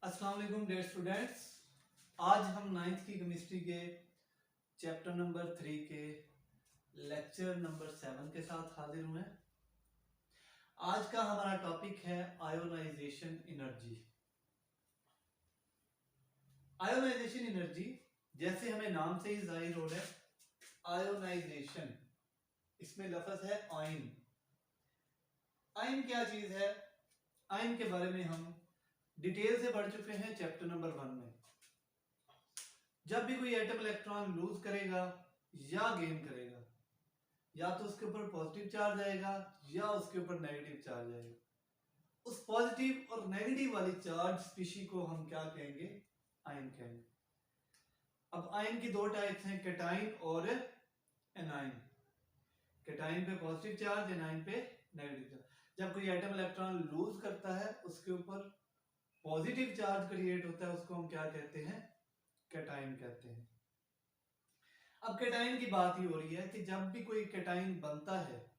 अस्सलाम वालेकुम dear students. आज हम नाइन्थ की केमिस्ट्री के चैप्टर नंबर 3 के लेक्चर नंबर 7 के साथ हाजिर हुए हैं। आज का हमारा टॉपिक है आयोनाइजेशन एनर्जी। आयोनाइजेशन एनर्जी जैसे हमें नाम से ही जाहिर हो रहा है, आयोनाइजेशन इसमें लफ्ज है आयन। आयन क्या चीज है? आयन के बारे में हम डिटेल से पढ़ चुके हैं चैप्टर नंबर 1 में। जब भी कोई एटम इलेक्ट्रॉन लूज करेगा या गेन करेगा, या तो उसके ऊपर पॉजिटिव चार्ज आएगा या उसके ऊपर नेगेटिव चार्ज आएगा। उस पॉजिटिव और नेगेटिव वाली चार्ज स्पीशी को हम क्या कहेंगे? आयन कहेंगे। अब आयन की दो टाइप्स हैं, कैटाइन और एनाइन। कैटाइन पे पॉजिटिव चार्ज, एनाइन पे नेगेटिव चार्ज। जब कोई एटम इलेक्ट्रॉन लूज करता है, उसके ऊपर पॉजिटिव चार्ज क्रिएट होता है, उसको हम क्या कहते हैं? कैटाइन कहते हैं। अब कैटाइन की बात ही हो रही है कि जब भी कोई कैटाइन बनता है,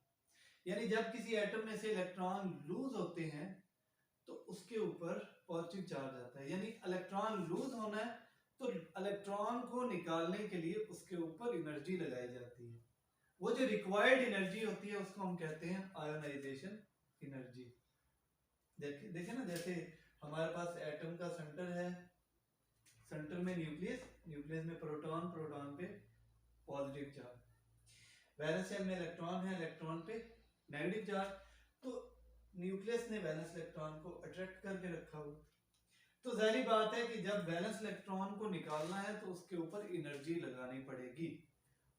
यानी जब किसी एटम में से इलेक्ट्रॉन लूज होते हैं तो उसके ऊपर पॉजिटिव चार्ज आता है। यानी इलेक्ट्रॉन लूज होना है तो इलेक्ट्रॉन को निकालने के लिए उसके ऊपर एनर्जी लगाई जाती है। वो जो रिक्वायर्ड एनर्जी होती है उसको हम कहते हैं आयोनाइजेशन एनर्जी। देखे ना, जैसे हमारे पास एटम का सेंटर है, सेंटर में न्यूक्लियस, न्यूक्लियस में प्रोटॉन, प्रोटॉन पे पॉजिटिव चार्ज। वैलेंस शेल में इलेक्ट्रॉन है, इलेक्ट्रॉन पे नेगेटिव चार्ज। तो न्यूक्लियस ने वैलेंस इलेक्ट्रॉन को अट्रैक्ट करके रखा हुआ। तो जाहिर बात है कि जब वैलेंस इलेक्ट्रॉन को निकालना है तो उसके ऊपर एनर्जी लगानी पड़ेगी।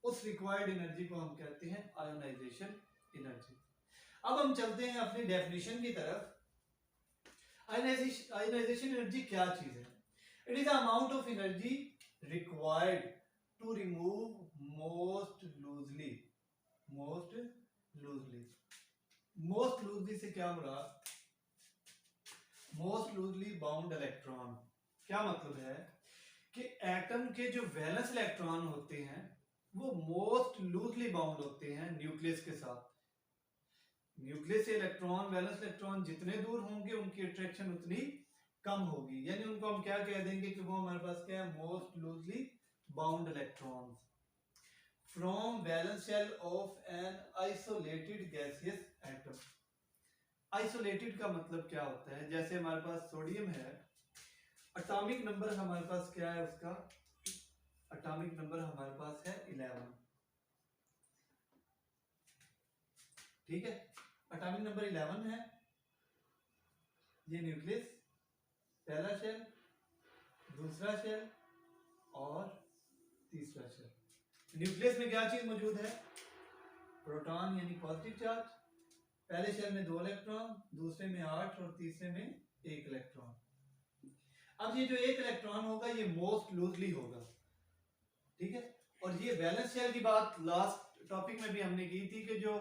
उस रिक्वायर्ड एनर्जी को हम कहते हैं आयोनाइजेशन एनर्जी। अब हम चलते हैं अपनी डेफिनेशन की तरफ। आयोनाइजेशन एनर्जी क्या चीज है? It is the amount of energy required to remove most loosely से क्या मुराद? Most loosely bound electron. क्या मतलब है कि एटम के जो वैलेंस इलेक्ट्रॉन होते हैं वो मोस्ट लूजली बाउंड होते हैं न्यूक्लियस के साथ। न्यूक्लियस से इलेक्ट्रॉन, वैलेंस इलेक्ट्रॉन जितने दूर होंगे उनकी अट्रैक्शन उतनी कम होगी। यानी उनको हम क्या कह देंगे कि वो हमारे पास क्या है? Most loosely bound electrons from valence shell of an isolated gaseous atom। isolated का मतलब क्या होता है? जैसे हमारे पास सोडियम है, एटॉमिक नंबर हमारे पास क्या है उसका? एटॉमिक नंबर हमारे पास है 11। ठीक है, एटॉमिक नंबर 11 है। ये न्यूक्लियस, पहला शेल, दूसरा शेल और तीसरा शेल। न्यूक्लियस में क्या चीज मौजूद है? प्रोटॉन यानी पॉजिटिव चार्ज। पहले शेल में 2 इलेक्ट्रॉन, दूसरे में 8 और तीसरे में 1 इलेक्ट्रॉन। अब ये जो 1 इलेक्ट्रॉन होगा ये मोस्ट लूजली होगा। ठीक है, और ये वैलेंस शेल की बात लास्ट टॉपिक में भी हमने की थी कि जो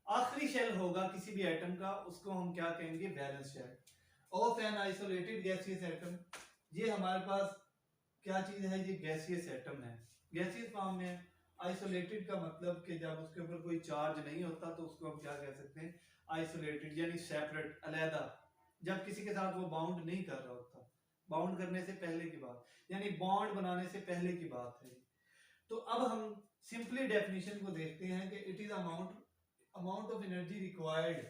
आखिरी शेल होगा किसी भी एटम का उसको हम क्या कहेंगे? Valence shell of an isolated gaseous atom. ये हमारे पास क्या चीज है? ये गैसियस एटम है, गैसियस फॉर्म में। आइसोलेटेड का मतलब कि जब उसके ऊपर कोई चार्ज नहीं होता तो उसको हम क्या कह सकते हैं? आइसोलेटेड यानी सेपरेट, अलहदा। जब किसी के साथ वो बाउंड नहीं कर रहा होता, बाउंड करने से पहले की बात, यानी बॉन्ड बनाने से पहले की बात है। तो अब हम सिंपली डेफिनेशन को देखते हैं कि it is amount of energy required.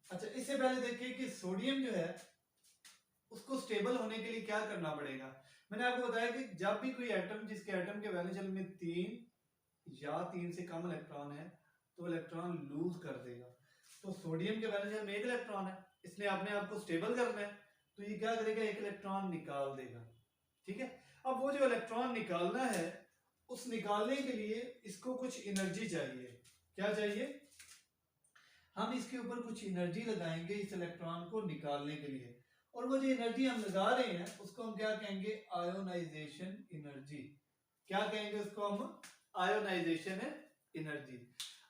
अच्छा, इससे पहले देखिए कि सोडियम जो है उसको स्टेबल होने के लिए क्या करना पड़ेगा। मैंने आपको बताया कि जब भी कोई एटम, जिसके एटम के वैलेंस शेल में 3 या 3 से कम इलेक्ट्रॉन है तो इलेक्ट्रॉन लूज कर देगा। तो सोडियम के वैलेंस शेल में 1 इलेक्ट्रॉन है, इसने अपने आप को स्टेबल करना है तो ये क्या करेगा? 1 इलेक्ट्रॉन निकाल देगा। ठीक है, अब वो जो इलेक्ट्रॉन निकालना है उस निकालने के लिए इसको कुछ एनर्जी चाहिए। क्या चाहिए? हम इसके ऊपर कुछ एनर्जी लगाएंगे इस इलेक्ट्रॉन को निकालने के लिए, और वो जो एनर्जी हम लगा रहे हैं उसको हम क्या कहेंगे? Ionization energy. क्या कहेंगे उसको हम? Ionization energy.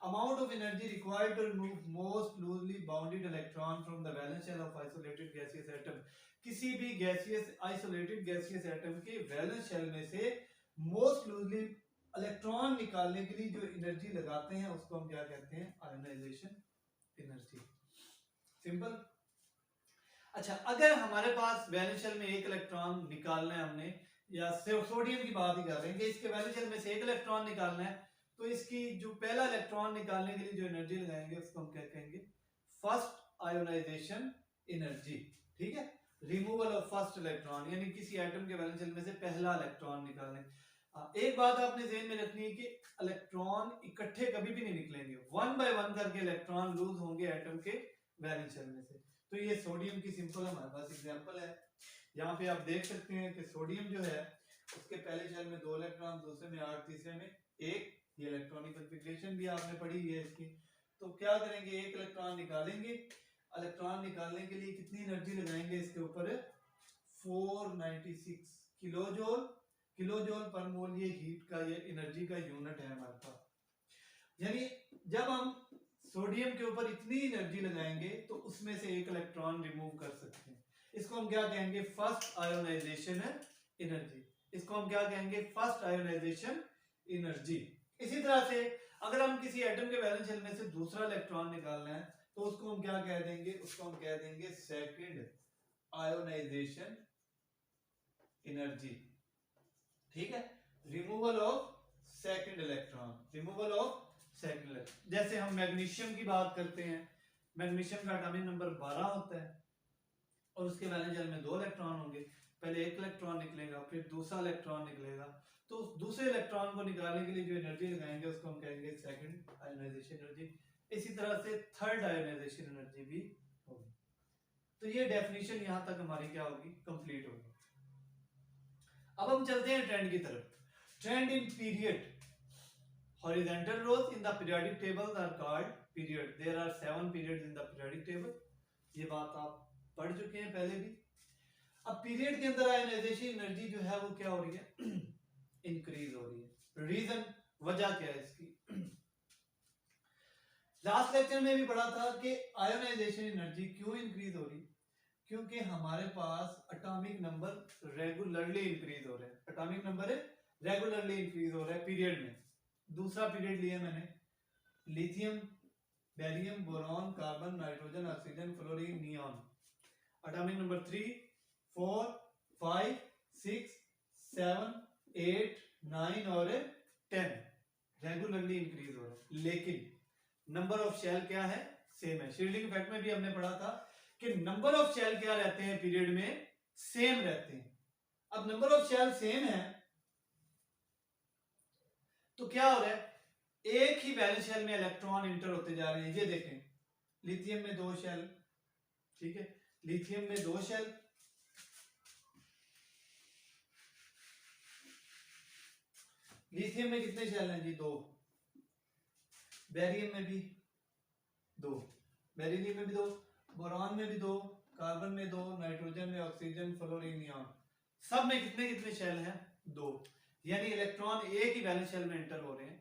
Amount of energy required to remove most loosely bounded electron from the valence shell of isolated gaseous atom. किसी भी गैसियस, आइसोलेटेड गैसियस एटम के वैलेंस शेल में से मोस्ट लूजली इलेक्ट्रॉन निकालने के लिए जो एनर्जी लगाते हैं उसको हम क्या कहते हैं? Ionization energy. सिंपल। अच्छा, अगर हमारे पास वैलेंस शेल में एक इलेक्ट्रॉन निकालना है हमने, या सोडियम की बात ही कर रहे हैं कि इसके वैलेंस शेल में से एक इलेक्ट्रॉन निकालना है, तो इसकी जो पहला इलेक्ट्रॉन निकालने के लिए जो एनर्जी लगाएंगे उसको हम क्या कहेंगे, फर्स्ट आयोनाइजेशन एनर्जी। ठीक है, रिमूवल ऑफ फर्स्ट इलेक्ट्रॉन, यानी किसी एटम के वैलेंस शेल में से पहला इलेक्ट्रॉन निकालने। एक बात आपने ज़हन में रखनी है कि इलेक्ट्रॉन इकट्ठे कभी भी नहीं निकलेंगे, वन बाय वन करके इलेक्ट्रॉन लूज होंगे एटम के वैलेंस शेल में से। तो ये सोडियम की सिंपल हमारे पास एग्जांपल है। यहाँ पे आप देख सकते हैं कि सोडियम जो है उसके पहले शेल में 2 इलेक्ट्रॉन, दूसरे में 8, तीसरे में 1। ये इलेक्ट्रॉनिक कॉन्फ़िगरेशन भी आपने पढ़ी है इसकी। तो क्या करेंगे, एक इलेक्ट्रॉन निकालेंगे। इलेक्ट्रॉन निकालने के लिए कितनी एनर्जी लगाएंगे इसके ऊपर, 496 किलोजोल। किलोजोल पर मोल ये हीट का, ये एनर्जी का यूनिट है हमारे पास। यानी जब हम सोडियम के ऊपर इतनी एनर्जी लगाएंगे तो उसमें से एक इलेक्ट्रॉन रिमूव कर सकते हैं। इसको हम क्या कहेंगे, फर्स्ट आयोनाइजेशन एनर्जी। इसको हम क्या कहेंगे, फर्स्ट आयोनाइजेशन एनर्जी। इसी तरह से अगर हम किसी एटम के वैलेंस शेल में से दूसरा इलेक्ट्रॉन निकालना है तो उसको हम क्या कह देंगे, उसको हम कह देंगे सेकंड आयोनाइजेशन एनर्जी। ठीक है, removal of second electron, removal of second electron. जैसे हम मैग्नीशियम की बात करते हैं, मैग्नीशियम का एटॉमिक नंबर 12 होता है और उसके वैलेंस शेल में 2 इलेक्ट्रॉन होंगे। पहले एक इलेक्ट्रॉन निकलेगा, फिर दूसरा इलेक्ट्रॉन निकलेगा। तो उस दूसरे इलेक्ट्रॉन को निकालने के लिए जो एनर्जी लगाएंगे उसको हम कहेंगे सेकंड आयोनाइजेशन एनर्जी। इसी तरह से थर्ड आयोनाइजेशन एनर्जी भी होगी। तो ये डेफिनेशन यहां तक हमारी क्या होगी, कंप्लीट होगी। अब हम चलते हैं ट्रेंड की तरफ। Trend in period, horizontal rows in the periodic table are called period. There are 7 periods in the periodic table. ये बात आप पढ़ चुके हैं पहले भी। अब पीरियड के अंदर आयोनाइजेशन एनर्जी जो है वो क्या हो रही है, इंक्रीज हो रही है। रीजन, वजह क्या है इसकी, लास्ट लेक्चर में भी पढ़ा था कि आयोनाइजेशन एनर्जी क्यों इंक्रीज हो रही है, क्योंकि हमारे पास एटॉमिक नंबर रेगुलरली इंक्रीज हो रहे हैं। एटॉमिक नंबर रेगुलरली इंक्रीज हो रहा है पीरियड में। दूसरा पीरियड लिया मैंने, lithium, barium, boron, carbon, nitrogen, oxygen, fluorine, neon. Atomic number 3, 4, 5, 6, 7, 8, 9 और 10 रेगुलरली इंक्रीज हो रहा है। लेकिन नंबर ऑफ शेल क्या है, सेम है। शील्डिंग इफेक्ट में भी हमने पढ़ा था कि नंबर ऑफ शेल क्या रहते हैं पीरियड में, सेम रहते हैं। अब नंबर ऑफ शेल सेम है तो क्या हो रहा है, एक ही वैलेंस शेल में इलेक्ट्रॉन इंटर होते जा रहे हैं। ये देखें, लिथियम में 2 शेल, ठीक है, लिथियम में 2 शेल, लिथियम में कितने शेल हैं जी, 2। बेरियम में भी 2, बेरिलियम में भी 2, बोरॉन में भी 2, कार्बन में 2, नाइट्रोजन में, ऑक्सीजन, फ्लोरीन, नियॉन, सब में कितने कितने शेल हैं, 2। यानी इलेक्ट्रॉन एक ही वैलेंस शेल में एंटर हो रहे हैं।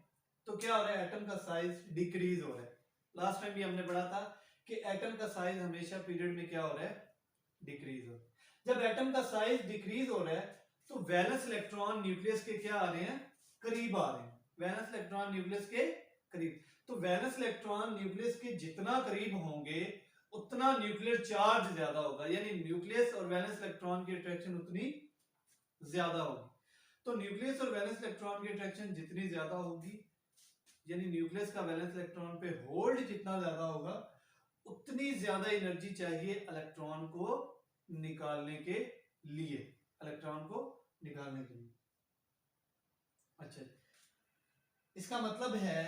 तो क्या हो रहा है, एटम का साइज डिक्रीज हो रहा है। लास्ट टाइम भी हमने पढ़ा था कि एटम का साइज हमेशा पीरियड में क्या हो रहा है, डिक्रीज हो रहा है। जब एटम का साइज डिक्रीज हो रहा है तो वैलेंस इलेक्ट्रॉन न्यूक्लियस के क्या आ रहे हैं, करीब आ रहे हैं। वैलेंस इलेक्ट्रॉन न्यूक्लियस के करीब। तो वैलेंस इलेक्ट्रॉन न्यूक्लियस के जितना करीब होंगे उतना न्यूक्लियर चार्ज ज्यादा होगा, यानी न्यूक्लियस और वैलेंस इलेक्ट्रॉन की अट्रैक्शन उतनी ज्यादा होगी। तो न्यूक्लियस और वैलेंस इलेक्ट्रॉन की अट्रैक्शन जितनी ज्यादा होगी, यानी न्यूक्लियस का वैलेंस इलेक्ट्रॉन पे होल्ड जितना ज्यादा होगा, उतनी ज्यादा एनर्जी चाहिए इलेक्ट्रॉन को निकालने के लिए, इलेक्ट्रॉन को निकालने के लिए। अच्छा, इसका मतलब है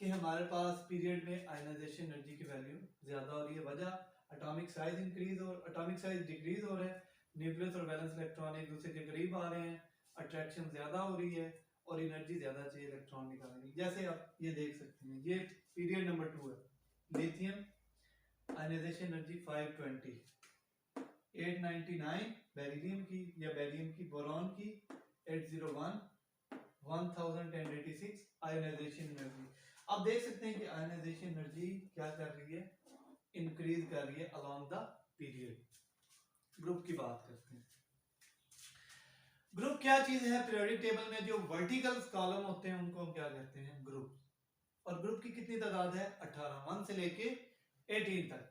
कि हमारे पास पीरियड में आयनाइजेशन एनर्जी की वैल्यू ज्यादा हो रही है। वजह, एटॉमिक साइज इंक्रीज और एटॉमिक साइज डिक्रीज हो रहा है, न्यूक्लियस और वैलेंस इलेक्ट्रॉन एक दूसरे के करीब आ रहे हैं, अट्रैक्शन ज्यादा हो रही है और एनर्जी ज्यादा चाहिए इलेक्ट्रॉन निकालने की। जैसे आप ये देख सकते हैं, ये पीरियड नंबर 2 है। लिथियम आयनाइजेशन एनर्जी 520, 899 बेरिलियम की या बेरियम की, बोरॉन की 801, 1086 आयनाइजेशन एनर्जी। आप देख सकते हैं कि आयनाइजेशन एनर्जी क्या कर रही है, इंक्रीज कर रही है अलोंग द पीरियड। ग्रुप की बात करते हैं। ग्रुप क्या चीज है, पीरियोडिक टेबल में जो वर्टिकल कॉलम होते हैं उनको हम क्या कहते हैं, ग्रुप। और ग्रुप की कितनी तादाद है, 18, 1 से लेके 18 तक।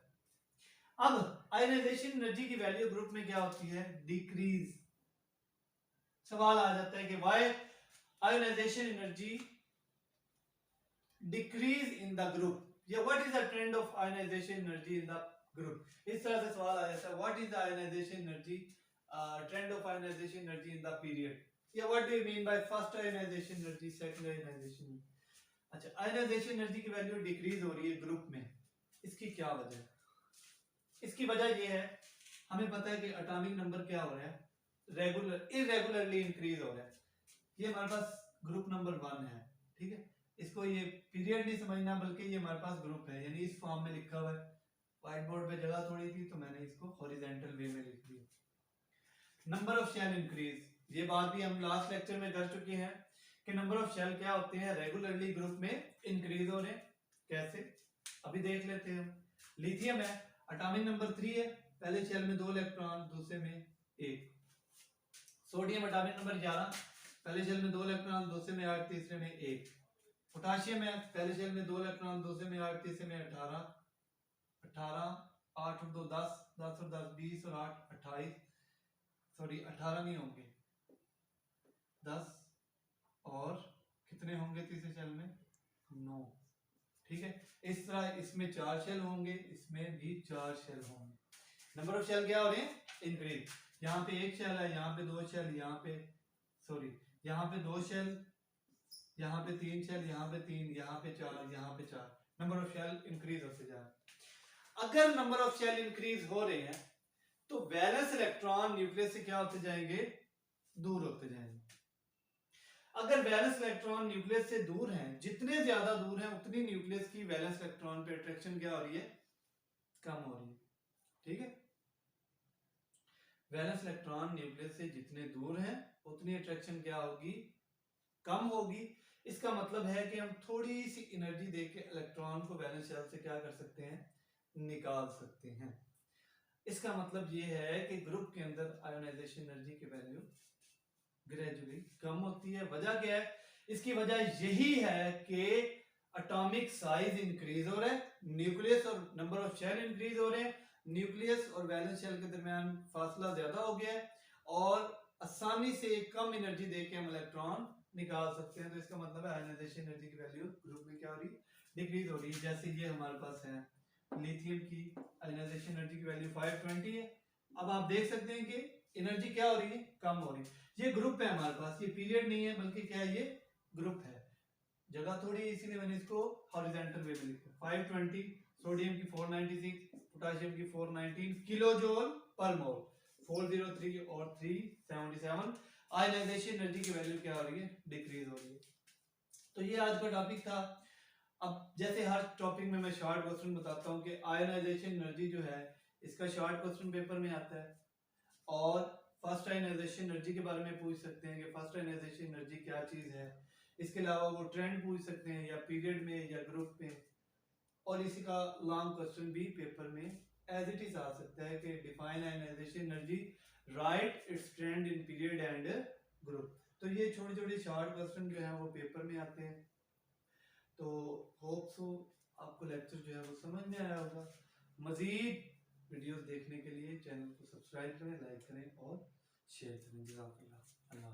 अब आयनाइजेशन एनर्जी की वैल्यू ग्रुप में क्या होती है? डिक्रीज। सवाल आ जाता है कि why ionization energy decrease in the group, या what is the trend of ionization energy in the group. इस तरह से सवाल आ जाता है, what is the ionization energy, trend of ionization energy in the period, या what do you mean by first ionization energy, second ionization. अच्छा, ionization energy की वैल्यू डिक्रीज हो रही है ग्रुप में, इसकी क्या वजह है? इसकी वजह यह है, हमें पता है कि एटॉमिक नंबर क्या हो रहा है, रेगुलर इरेगुलरली इंक्रीज हो रहा है। ये हमारे पास ग्रुप नंबर 1 है, ठीक है। इसको ये पीरियड नहीं समझना, बल्कि ये हमारे पास ग्रुप है, यानी इस फॉर्म में लिखा हुआ है। व्हाइट बोर्ड पे जगह थोड़ी थी तो मैंने इसको हॉरिजॉन्टल वे में लिख दिया। नंबर ऑफ शेल इंक्रीज, ये बात भी हम लास्ट लेक्चर में कर चुके हैं कि नंबर ऑफ शेल क्या होते हैं, रेगुलरली ग्रुप में इंक्रीज हो रहे हैं। कैसे, अभी देख लेते हैं। लिथियम है, एटॉमिक नंबर 3 है, पहले शेल में 2 इलेक्ट्रॉन, दूसरे में 1। सोडियम एटॉमिक नंबर 11, पहले शेल में 2 इलेक्ट्रॉन, दूसरे में 8, तीसरे में 1। पोटाशियम है, पहले शेल में 2 इलेक्ट्रॉन, दूसरे में 8, तीसरे में 18। 8 और 2 10, 10 और 10 20 और 8 28, सॉरी 18 नहीं होंगे, 10 और कितने होंगे तीसरे शेल में, 9। ठीक है, इस तरह इसमें 4 शेल होंगे, इसमें भी 4 शेल होंगे। नंबर ऑफ शेल क्या हो रहे हैं, इंक्रीज। यहाँ पे 1 शेल है, यहाँ पे 2 शेल, यहाँ पे सॉरी यहाँ पे 2 शेल, यहाँ पे 3 शेल, यहाँ पे 3, यहाँ पे 4, यहाँ पे 4। नंबर ऑफ शेल इंक्रीज होते जा रहे हैं। अगर नंबर ऑफ शेल इंक्रीज हो रहे हैं तो वैलेंस इलेक्ट्रॉन न्यूक्लियस से क्या होते जाएंगे, दूर होते जाएंगे। अगर वैलेंस इलेक्ट्रॉन न्यूक्लियस से दूर हैं, जितने ज्यादा दूर हैं उतनी न्यूक्लियस की वैलेंस इलेक्ट्रॉन पे अट्रैक्शन क्या हो रही है, कम हो रही है। ठीक है, वैलेंस इलेक्ट्रॉन न्यूक्लियस से जितने दूर हैं उतनी अट्रैक्शन क्या होगी, कम होगी। इसका मतलब है कि हम थोड़ी सी एनर्जी देके इलेक्ट्रॉन को वैलेंस शेल से क्या कर सकते हैं, निकाल सकते हैं। इसका मतलब ये है कि ग्रुप के अंदर आयोनाइजेशन एनर्जी की वैल्यू ग्रेजुअली कम होती है। वजह क्या है, इसकी वजह यही है कि एटॉमिक साइज इंक्रीज हो रहा है, न्यूक्लियस और नंबर ऑफ शेल इंक्रीज हो रहे हैं, न्यूक्लियस और वैलेंस शेल के दरमियान फासला ज्यादा हो गया है और आसानी से कम एनर्जी देके हम इलेक्ट्रॉन निकाल सकते हैं। तो इसका मतलब है आयोनाइजेशन एनर्जी की वैल्यू ग्रुप में क्या हो रही है, डिक्रीज हो रही है। जैसे ये हमारे पास है लिथियम की आयोनाइजेशन एनर्जी की वैल्यू 520 है। अब आप देख सकते हैं कि एनर्जी क्या हो रही है, कम हो रही है। ये ग्रुप है हमारे पास, ये पीरियड नहीं है बल्कि क्या है, ये ग्रुप है। जगह थोड़ी, इसीलिए मैंने इसको हॉरिजॉन्टल वे में लिखा। 520, सोडियम की 496, पोटेशियम की 419 किलोजोल पर मोल, 403 और 377। आयनाइजेशन एनर्जी की वैल्यू क्या हो रही है, डिक्रीज हो रही है। तो ये आज का टॉपिक था। अब जैसे हर टॉपिक में मैं शॉर्ट क्वेश्चन बताता हूँ कि आयनाइजेशन एनर्जी जो है इसका शॉर्ट क्वेश्चन पेपर में आता है, और फर्स्ट आयनाइजेशन एनर्जी के बारे में पूछ सकते हैं कि फर्स्ट आयनाइजेशन एनर्जी क्या चीज है। इसके अलावा वो ट्रेंड पूछ सकते हैं या पीरियड में या ग्रुप में, और इसी का लॉन्ग क्वेश्चन भी पेपर में एज इट इज आ सकता है कि define ionization energy, write its trend in period and group. तो ये छोटे छोटे शॉर्ट क्वेश्चन जो है वो पेपर में आते हैं। तो होप सो आपको लेक्चर जो है वो समझ में आया होगा। मजीद वीडियोस देखने के लिए चैनल को सब्सक्राइब करें, लाइक करें और शेयर करें। जज़ाकल्लाह, अल्लाह।